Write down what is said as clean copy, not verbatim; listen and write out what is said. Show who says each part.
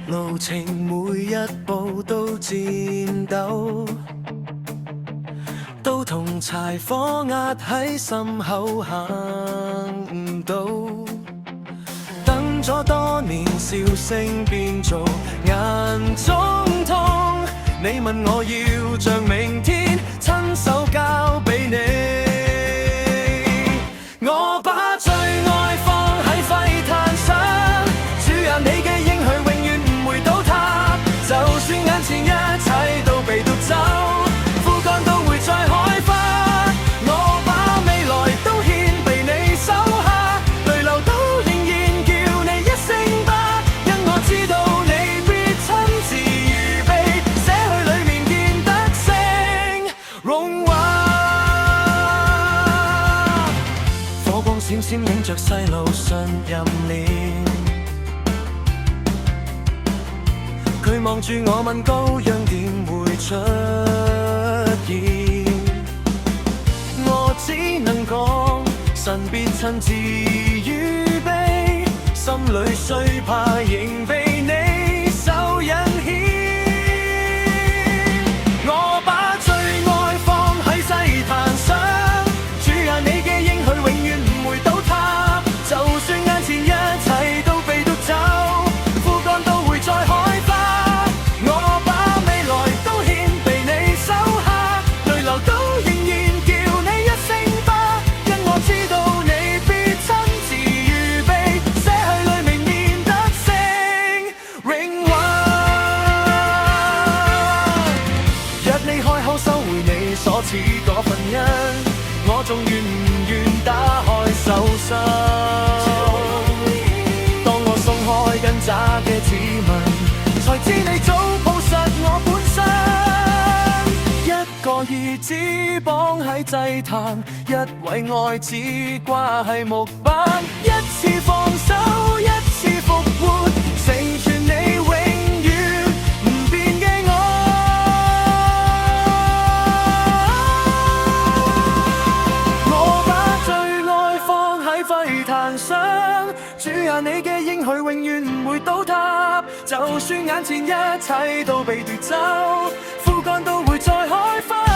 Speaker 1: 路程每一步都戰鬥，都同柴火壓喺心口行唔到。等咗多年，笑聲變做眼中痛。你問我要像明天親手交俾你，我把最愛放喺揮炭上，主啊，你嘅應許永遠唔會倒塌，就算眼前一切都被奪走，枯乾都會再開花，我把未來都獻俾你手下，淚流都仍然叫你一聲吧，因我知道你必親自預備，寫去裏面見得勝榮華。火光閃閃映着細路信任念，佢望住我問羔羊點會出現，我只能講神必親自預備，心裏雖怕仍被你手引牽，我把最愛放喺祭壇上，主啊，你嘅應許永遠唔會倒塌，就算眼前一切都被奪走，枯乾都會再開花，我把未來都獻俾你手下，淚流都仍然叫你一聲吧，因我知道你必親自預備，寫去裏明面得勝榮華。若你開口收回你所賜嗰份恩，我仲願唔願打開手心，當我鬆開緊扎嘅指紋，才知你早抱實我本身，一個兒子綁喺祭壇，一位愛子掛喺木板，一次放手，一次復活，成全你永遠唔變嘅愛。我把最愛放喺祭壇上，主啊，你嘅應許永遠唔會倒塌，就算眼前一切都被奪走，枯乾都會再開花。